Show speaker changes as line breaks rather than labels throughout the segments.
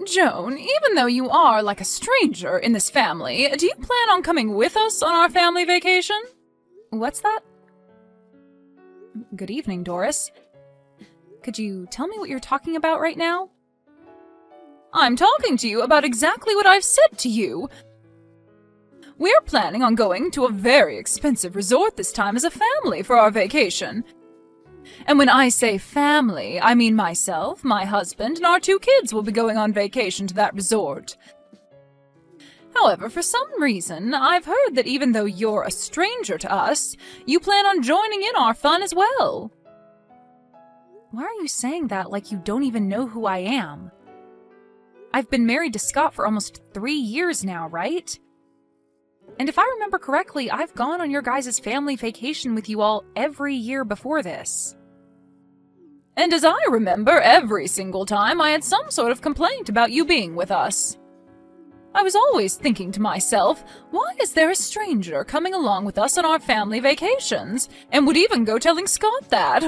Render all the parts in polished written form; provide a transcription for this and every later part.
Joan, even though you are like a stranger in this family, do you plan on coming with us on our family vacation? What's that? Good evening, Doris. Could you tell me what you're talking about right now? I'm talking to you about exactly what I've said to you. We're planning on going to a very expensive resort this time as a family for our vacation. And when I say family, I mean myself, my husband, and our 2 kids will be going on vacation to that resort. However, for some reason, I've heard that even though you're a stranger to us, you plan on joining in our fun as well. Why are you saying that like you don't even know who I am? I've been married to Scott for almost 3 years now, right? And if I remember correctly, I've gone on your guys' family vacation with you all every year before this. And as I remember, every single time I had some sort of complaint about you being with us. I was always thinking to myself, why is there a stranger coming along with us on our family vacations? And would even go telling Scott that.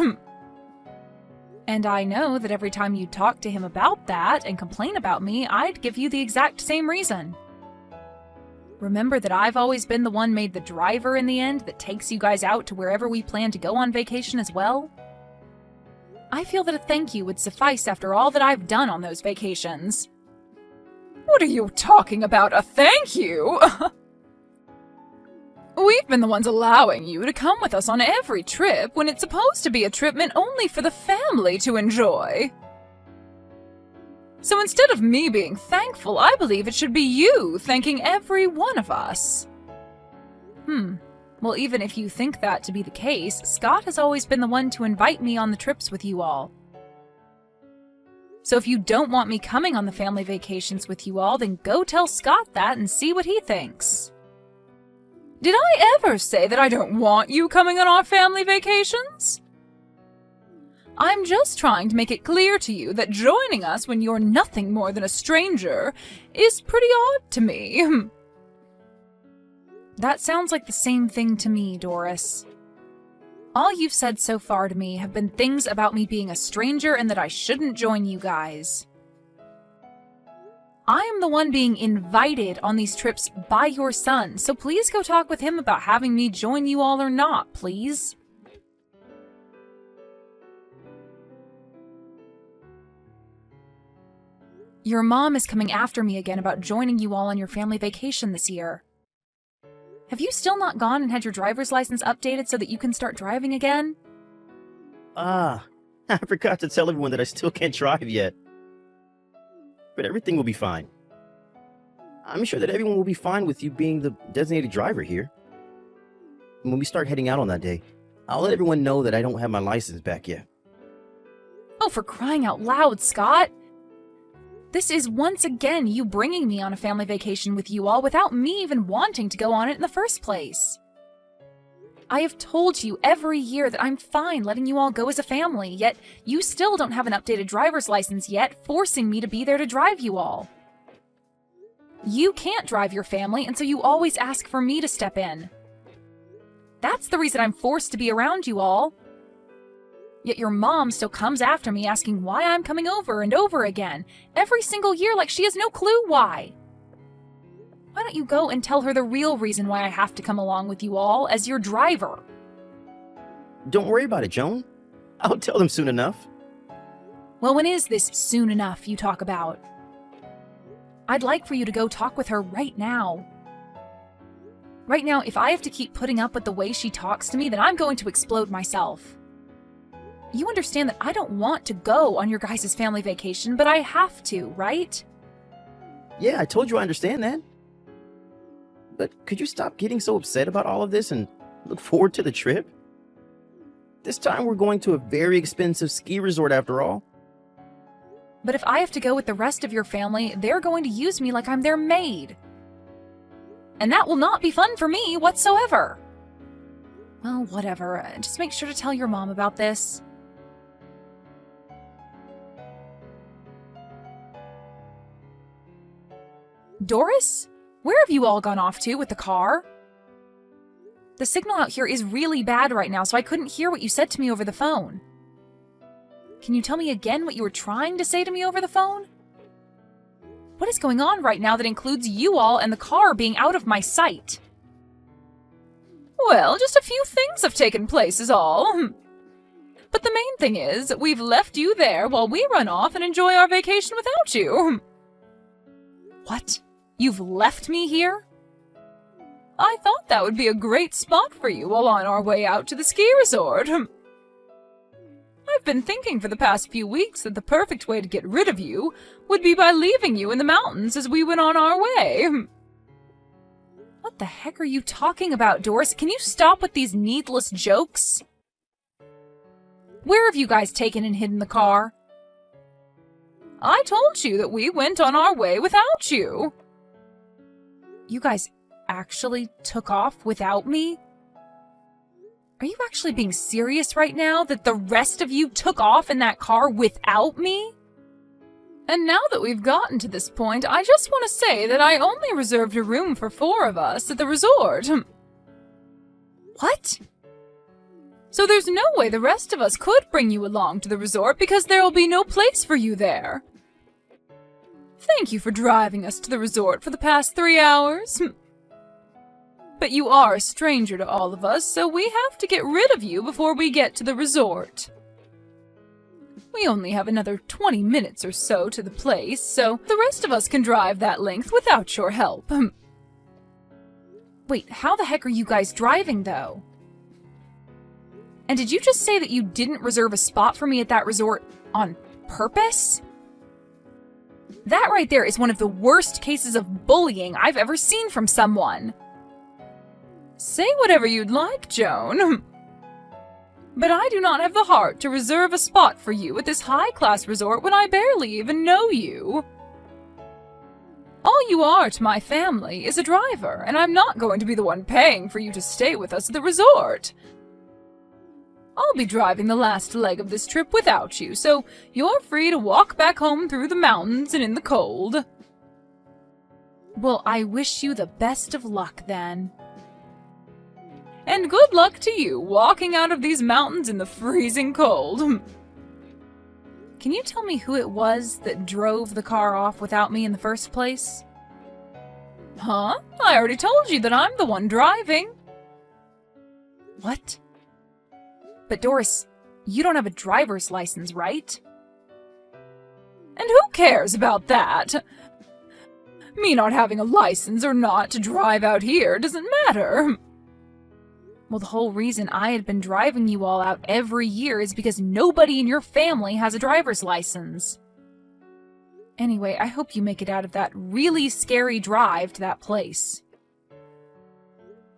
And I know that every time you talk to him about that and complain about me, I'd give you the exact same reason. Remember that I've always been the one made the driver in the end that takes you guys out to wherever we plan to go on vacation as well? I feel that a thank you would suffice after all that I've done on those vacations. What are you talking about, a thank you? We've been the ones allowing you to come with us on every trip when it's supposed to be a trip meant only for the family to enjoy. So instead of me being thankful, I believe it should be you thanking every one of us. Well, even if you think that to be the case, Scott has always been the one to invite me on the trips with you all. So if you don't want me coming on the family vacations with you all, then go tell Scott that and see what he thinks. Did I ever say that I don't want you coming on our family vacations? I'm just trying to make it clear to you that joining us when you're nothing more than a stranger is pretty odd to me. That sounds like the same thing to me, Doris. All you've said so far to me have been things about me being a stranger and that I shouldn't join you guys. I am the one being invited on these trips by your son, so please go talk with him about having me join you all or not, please. Your mom is coming after me again about joining you all on your family vacation this year. Have you still not gone and had your driver's license updated so that you can start driving again?
I forgot to tell everyone that I still can't drive yet. But everything will be fine. I'm sure that everyone will be fine with you being the designated driver here. And when we start heading out on that day, I'll let everyone know that I don't have my license back yet.
Oh, for crying out loud, Scott! This is once again you bringing me on a family vacation with you all without me even wanting to go on it in the first place. I have told you every year that I'm fine letting you all go as a family, yet you still don't have an updated driver's license yet, forcing me to be there to drive you all. You can't drive your family, and so you always ask for me to step in. That's the reason I'm forced to be around you all. Yet your mom still comes after me asking why I'm coming over and over again, every single year like she has no clue why. Why don't you go and tell her the real reason why I have to come along with you all as your driver?
Don't worry about it, Joan. I'll tell them soon enough.
Well, when is this soon enough you talk about? I'd like for you to go talk with her right now. Right now, if I have to keep putting up with the way she talks to me, then I'm going to explode myself. You understand that I don't want to go on your guys' family vacation, but I have to, right?
Yeah, I told you I understand that. But could you stop getting so upset about all of this and look forward to the trip? This time we're going to a very expensive ski resort after all.
But if I have to go with the rest of your family, they're going to use me like I'm their maid. And that will not be fun for me whatsoever. Well, whatever. Just make sure to tell your mom about this. Doris? Where have you all gone off to with the car? The signal out here is really bad right now, so I couldn't hear what you said to me over the phone. Can you tell me again what you were trying to say to me over the phone? What is going on right now that includes you all and the car being out of my sight? Well, just a few things have taken place is all. But the main thing is, we've left you there while we run off and enjoy our vacation without you. What? You've left me here? I thought that would be a great spot for you while on our way out to the ski resort. I've been thinking for the past few weeks that the perfect way to get rid of you would be by leaving you in the mountains as we went on our way. What the heck are you talking about, Doris? Can you stop with these needless jokes? Where have you guys taken and hidden the car? I told you that we went on our way without you. You guys actually took off without me? Are you actually being serious right now that the rest of you took off in that car without me? And now that we've gotten to this point, I just want to say that I only reserved a room for 4 of us at the resort. What? So there's no way the rest of us could bring you along to the resort because there will be no place for you there. Thank you for driving us to the resort for the past 3 hours. But you are a stranger to all of us, so we have to get rid of you before we get to the resort. We only have another 20 minutes or so to the place, so the rest of us can drive that length without your help. Wait, how the heck are you guys driving, though? And did you just say that you didn't reserve a spot for me at that resort on purpose? That right there is one of the worst cases of bullying I've ever seen from someone. Say whatever you'd like, Joan. But I do not have the heart to reserve a spot for you at this high-class resort when I barely even know you. All you are to my family is a driver, and I'm not going to be the one paying for you to stay with us at the resort. I'll be driving the last leg of this trip without you, so you're free to walk back home through the mountains and in the cold. Well, I wish you the best of luck, then. And good luck to you, walking out of these mountains in the freezing cold. Can you tell me who it was that drove the car off without me in the first place? Huh? I already told you that I'm the one driving. What? But Doris, you don't have a driver's license, right? And who cares about that? Me not having a license or not to drive out here doesn't matter. Well, the whole reason I had been driving you all out every year is because nobody in your family has a driver's license. Anyway, I hope you make it out of that really scary drive to that place.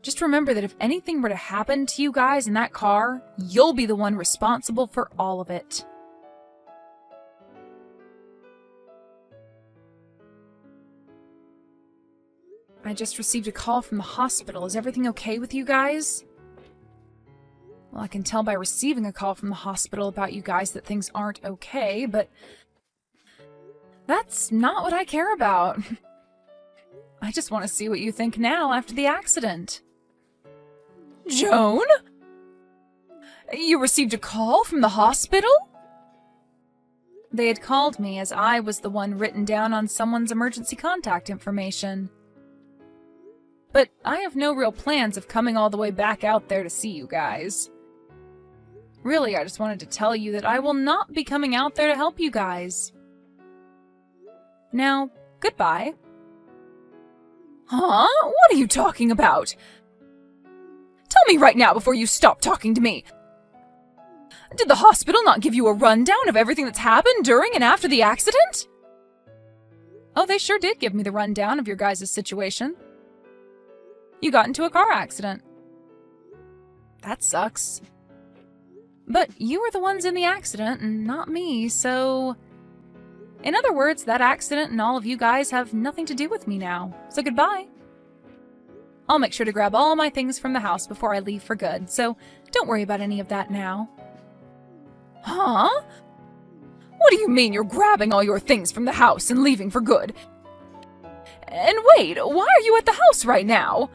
Just remember that if anything were to happen to you guys in that car, you'll be the one responsible for all of it. I just received a call from the hospital. Is everything okay with you guys? Well, I can tell by receiving a call from the hospital about you guys that things aren't okay, but that's not what I care about. I just want to see what you think now after the accident. Joan? You received a call from the hospital? They had called me as I was the one written down on someone's emergency contact information. But I have no real plans of coming all the way back out there to see you guys. Really, I just wanted to tell you that I will not be coming out there to help you guys. Now, goodbye. Huh? What are you talking about? Tell me right now before you stop talking to me. Did the hospital not give you a rundown of everything that's happened during and after the accident? Oh, they sure did give me the rundown of your guys' situation. You got into a car accident. That sucks. But you were the ones in the accident and not me, so... In other words, that accident and all of you guys have nothing to do with me now. So goodbye. I'll make sure to grab all my things from the house before I leave for good, so don't worry about any of that now. Huh? What do you mean you're grabbing all your things from the house and leaving for good? And wait, why are you at the house right now?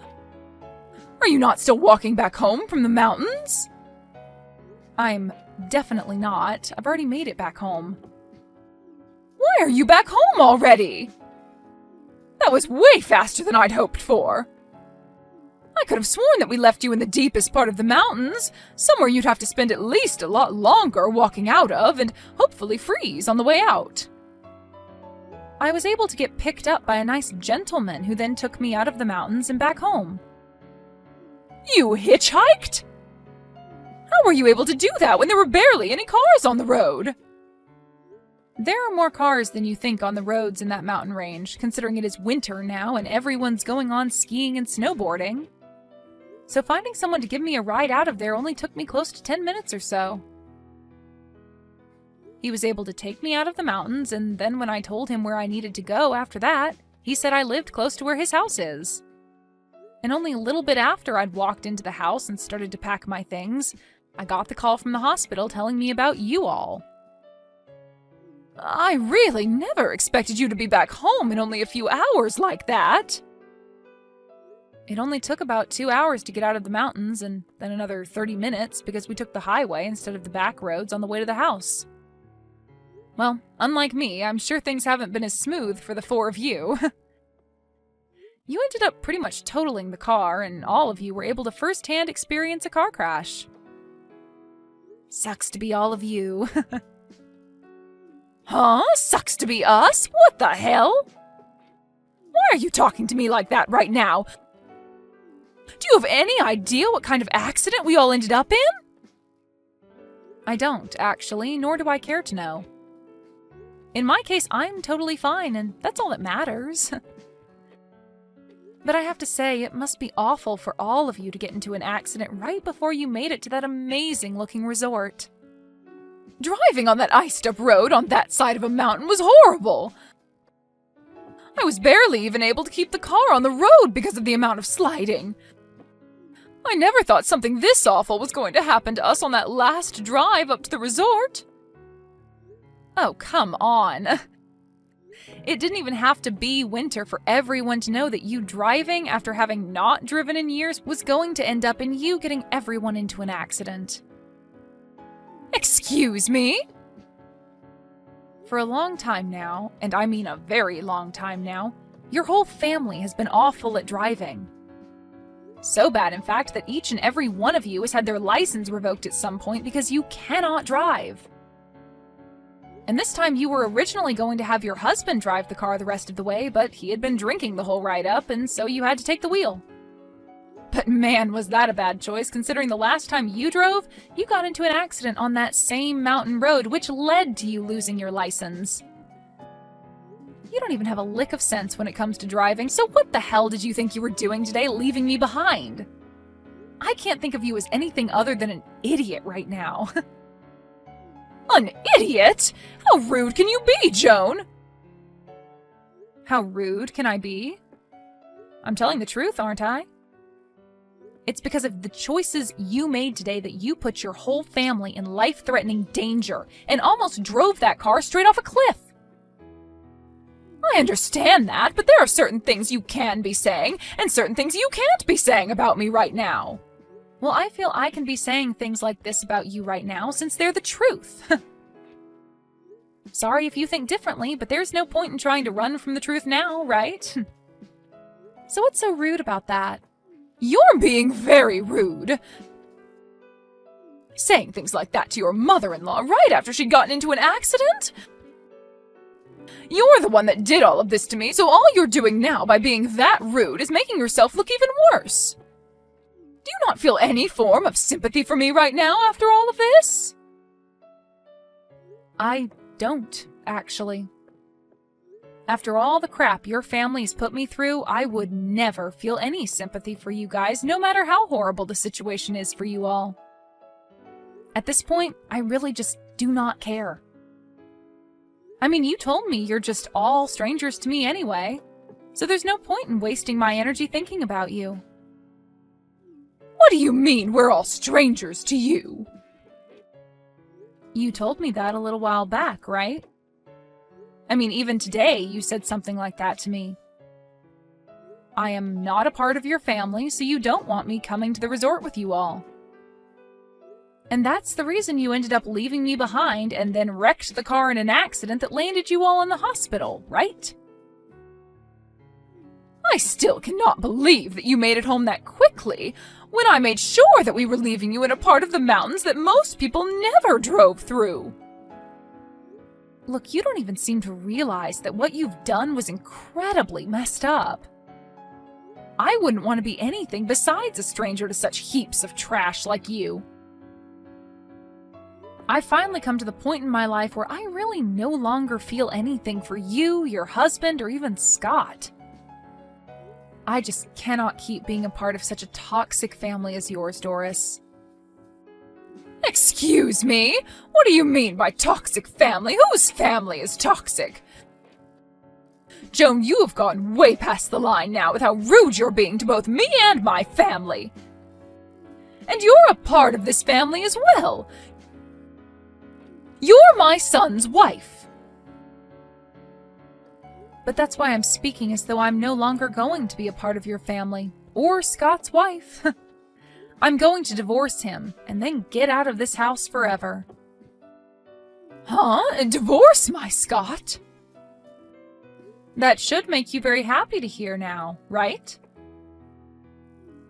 Are you not still walking back home from the mountains? I'm definitely not. I've already made it back home. Why are you back home already? That was way faster than I'd hoped for. I could have sworn that we left you in the deepest part of the mountains, somewhere you'd have to spend at least a lot longer walking out of and hopefully freeze on the way out. I was able to get picked up by a nice gentleman who then took me out of the mountains and back home. You hitchhiked? How were you able to do that when there were barely any cars on the road? There are more cars than you think on the roads in that mountain range, considering it is winter now and everyone's going on skiing and snowboarding. So finding someone to give me a ride out of there only took me close to 10 minutes or so. He was able to take me out of the mountains, and then when I told him where I needed to go after that, he said I lived close to where his house is. And only a little bit after I'd walked into the house and started to pack my things, I got the call from the hospital telling me about you all. I really never expected you to be back home in only a few hours like that. It only took about 2 hours to get out of the mountains, and then another 30 minutes because we took the highway instead of the back roads on the way to the house. Well, unlike me, I'm sure things haven't been as smooth for the four of you. You ended up pretty much totaling the car, and all of you were able to firsthand experience a car crash. Sucks to be all of you. Huh? Sucks to be us? What the hell? Why are you talking to me like that right now? Do you have any idea what kind of accident we all ended up in? I don't, actually, nor do I care to know. In my case, I'm totally fine, and that's all that matters. But I have to say, it must be awful for all of you to get into an accident right before you made it to that amazing-looking resort. Driving on that iced-up road on that side of a mountain was horrible. I was barely even able to keep the car on the road because of the amount of sliding. I never thought something this awful was going to happen to us on that last drive up to the resort. Oh, come on. It didn't even have to be winter for everyone to know that you driving after having not driven in years was going to end up in you getting everyone into an accident. Excuse me? For a long time now, and I mean a very long time now, your whole family has been awful at driving. So bad, in fact, that each and every one of you has had their license revoked at some point because you cannot drive. And this time you were originally going to have your husband drive the car the rest of the way, but he had been drinking the whole ride up, and so you had to take the wheel. But man, was that a bad choice, considering the last time you drove, you got into an accident on that same mountain road, which led to you losing your license. You don't even have a lick of sense when it comes to driving, so what the hell did you think you were doing today, leaving me behind? I can't think of you as anything other than an idiot right now. An idiot? How rude can you be, Joan? How rude can I be? I'm telling the truth, aren't I? It's because of the choices you made today that you put your whole family in life-threatening danger and almost drove that car straight off a cliff. I understand that, but there are certain things you can be saying and certain things you can't be saying about me right now. Well, I feel I can be saying things like this about you right now since they're the truth. Sorry if you think differently, but there's no point in trying to run from the truth now, right? So what's so rude about that? You're being very rude. Saying things like that to your mother-in-law right after she'd gotten into an accident? You're the one that did all of this to me, so all you're doing now by being that rude is making yourself look even worse. Do you not feel any form of sympathy for me right now after all of this? I don't, actually. After all the crap your family's put me through, I would never feel any sympathy for you guys, no matter how horrible the situation is for you all. At this point, I really just do not care. I mean, you told me you're just all strangers to me anyway, so there's no point in wasting my energy thinking about you. What do you mean we're all strangers to you? You told me that a little while back, right? I mean, even today you said something like that to me. I am not a part of your family, so you don't want me coming to the resort with you all. And that's the reason you ended up leaving me behind and then wrecked the car in an accident that landed you all in the hospital, right? I still cannot believe that you made it home that quickly, when I made sure that we were leaving you in a part of the mountains that most people never drove through. Look, you don't even seem to realize that what you've done was incredibly messed up. I wouldn't want to be anything besides a stranger to such heaps of trash like you. I finally come to the point in my life where I really no longer feel anything for you, your husband, or even Scott. I just cannot keep being a part of such a toxic family as yours, Doris. Excuse me? What do you mean by toxic family? Whose family is toxic? Joan, you have gone way past the line now with how rude you're being to both me and my family. And you're a part of this family as well. You're my son's wife. But that's why I'm speaking as though I'm no longer going to be a part of your family, or Scott's wife. I'm going to divorce him, and then get out of this house forever. Huh? Divorce my Scott? That should make you very happy to hear now, right?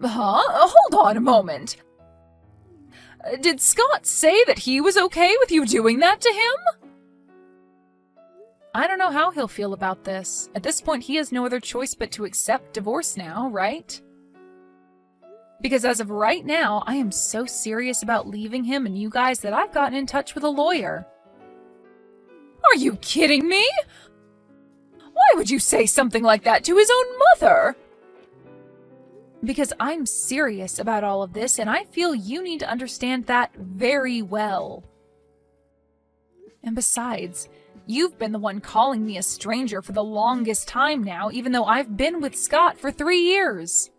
Huh? Hold on a moment. Did Scott say that he was okay with you doing that to him? I don't know how he'll feel about this. At this point, he has no other choice but to accept divorce now, right? Because as of right now, I am so serious about leaving him and you guys that I've gotten in touch with a lawyer. Are you kidding me? Why would you say something like that to his own mother? Because I'm serious about all of this, and I feel you need to understand that very well. And besides, you've been the one calling me a stranger for the longest time now, even though I've been with Scott for 3 years.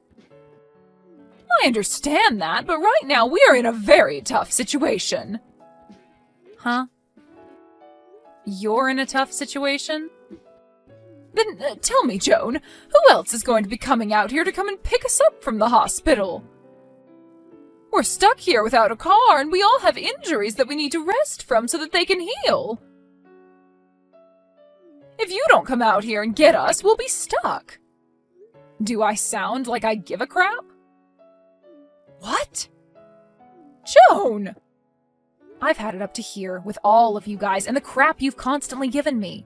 I understand that, but right now we are in a very tough situation. Huh? You're in a tough situation? Then tell me, Joan, who else is going to be coming out here to come and pick us up from the hospital? We're stuck here without a car, and we all have injuries that we need to rest from so that they can heal. If you don't come out here and get us, we'll be stuck. Do I sound like I give a crap? What? Joan! I've had it up to here with all of you guys and the crap you've constantly given me.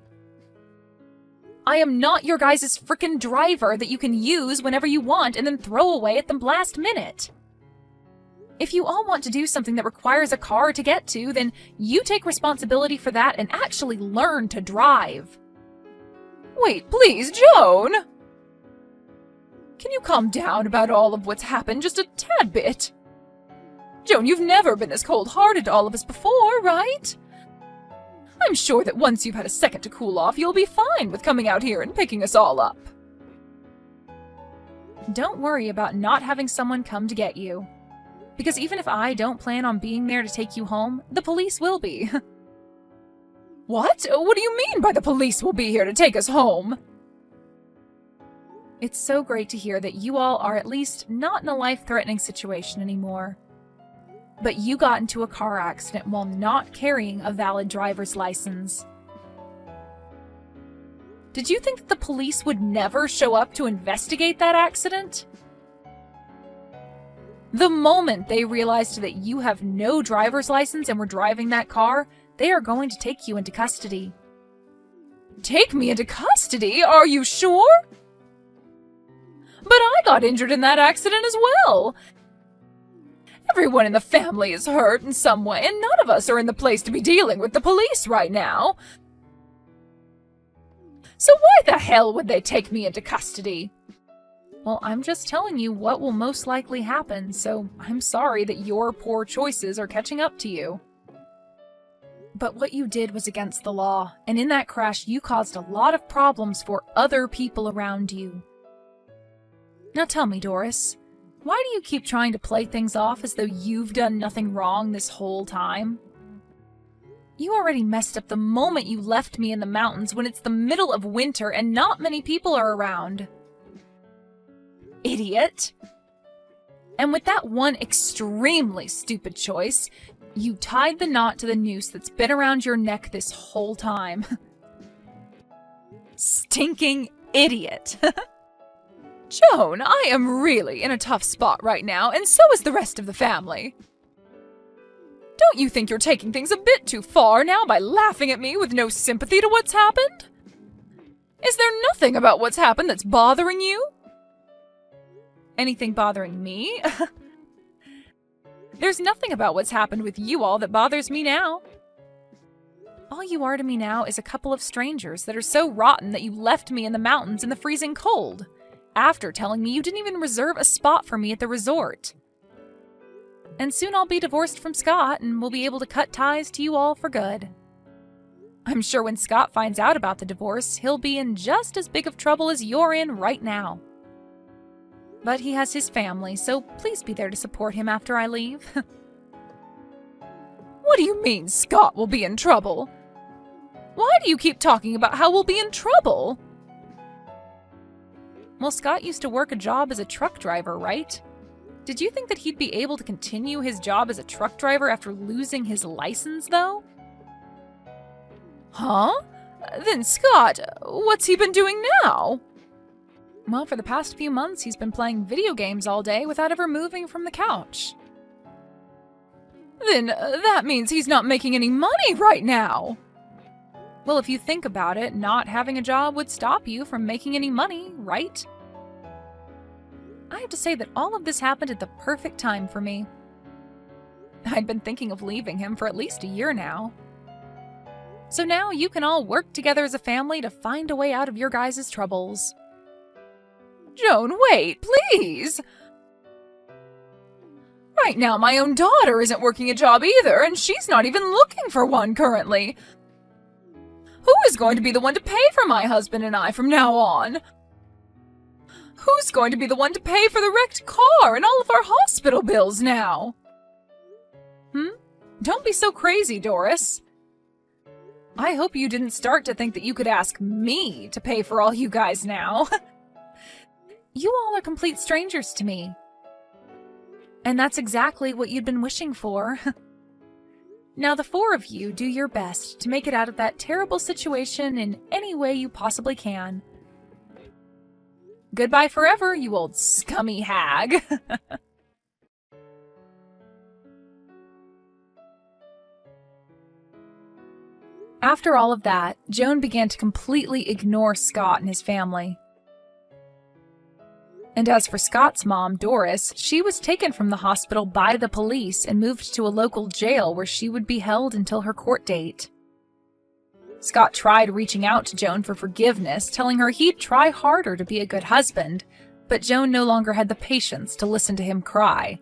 I am not your guys' frickin' driver that you can use whenever you want and then throw away at the last minute. If you all want to do something that requires a car to get to, then you take responsibility for that and actually learn to drive. Wait, please, Joan! Can you calm down about all of what's happened just a tad bit? Joan, you've never been this cold-hearted to all of us before, right? I'm sure that once you've had a second to cool off, you'll be fine with coming out here and picking us all up. Don't worry about not having someone come to get you. Because even if I don't plan on being there to take you home, the police will be. What? What do you mean by the police will be here to take us home? It's so great to hear that you all are at least not in a life-threatening situation anymore. But you got into a car accident while not carrying a valid driver's license. Did you think that the police would never show up to investigate that accident? The moment they realized that you have no driver's license and were driving that car, they are going to take you into custody. Take me into custody? Are you sure? But I got injured in that accident as well. Everyone in the family is hurt in some way, and none of us are in the place to be dealing with the police right now. So why the hell would they take me into custody? Well, I'm just telling you what will most likely happen, so I'm sorry that your poor choices are catching up to you. But what you did was against the law, and in that crash you caused a lot of problems for other people around you. Now tell me, Doris, why do you keep trying to play things off as though you've done nothing wrong this whole time? You already messed up the moment you left me in the mountains when it's the middle of winter and not many people are around. Idiot! And with that one extremely stupid choice, you tied the knot to the noose that's been around your neck this whole time. Stinking idiot! Joan, I am really in a tough spot right now, and so is the rest of the family. Don't you think you're taking things a bit too far now by laughing at me with no sympathy to what's happened? Is there nothing about what's happened that's bothering you? Anything bothering me? There's nothing about what's happened with you all that bothers me now. All you are to me now is a couple of strangers that are so rotten that you left me in the mountains in the freezing cold, after telling me you didn't even reserve a spot for me at the resort. And soon I'll be divorced from Scott and will be able to cut ties to you all for good. I'm sure when Scott finds out about the divorce, he'll be in just as big of trouble as you're in right now. But he has his family, so please be there to support him after I leave. What do you mean Scott will be in trouble? Why do you keep talking about how we'll be in trouble? Well, Scott used to work a job as a truck driver, right? Did you think that he'd be able to continue his job as a truck driver after losing his license, though? Huh? Then Scott, what's he been doing now? Well, for the past few months, he's been playing video games all day without ever moving from the couch. Then that means he's not making any money right now. Well, if you think about it, not having a job would stop you from making any money, right? I have to say that all of this happened at the perfect time for me. I'd been thinking of leaving him for at least a year now. So now you can all work together as a family to find a way out of your guys' troubles. Joan, wait, please! Right now, my own daughter isn't working a job either, and she's not even looking for one currently. Who is going to be the one to pay for my husband and I from now on? Who's going to be the one to pay for the wrecked car and all of our hospital bills now? Don't be so crazy, Doris. I hope you didn't start to think that you could ask me to pay for all you guys now. You all are complete strangers to me. And that's exactly what you'd been wishing for. Now the four of you do your best to make it out of that terrible situation in any way you possibly can. Goodbye forever, you old scummy hag. After all of that, Joan began to completely ignore Scott and his family. And as for Scott's mom, Doris, she was taken from the hospital by the police and moved to a local jail where she would be held until her court date. Scott tried reaching out to Joan for forgiveness, telling her he'd try harder to be a good husband, but Joan no longer had the patience to listen to him cry.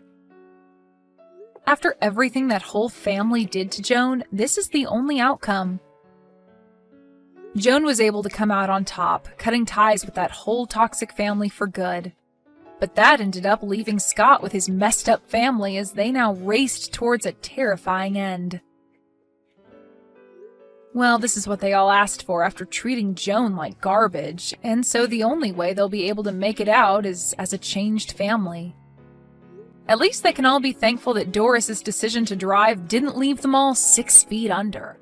After everything that whole family did to Joan, this is the only outcome. Joan was able to come out on top, cutting ties with that whole toxic family for good. But that ended up leaving Scott with his messed up family as they now raced towards a terrifying end. Well, this is what they all asked for after treating Joan like garbage, and so the only way they'll be able to make it out is as a changed family. At least they can all be thankful that Doris's decision to drive didn't leave them all 6 feet under.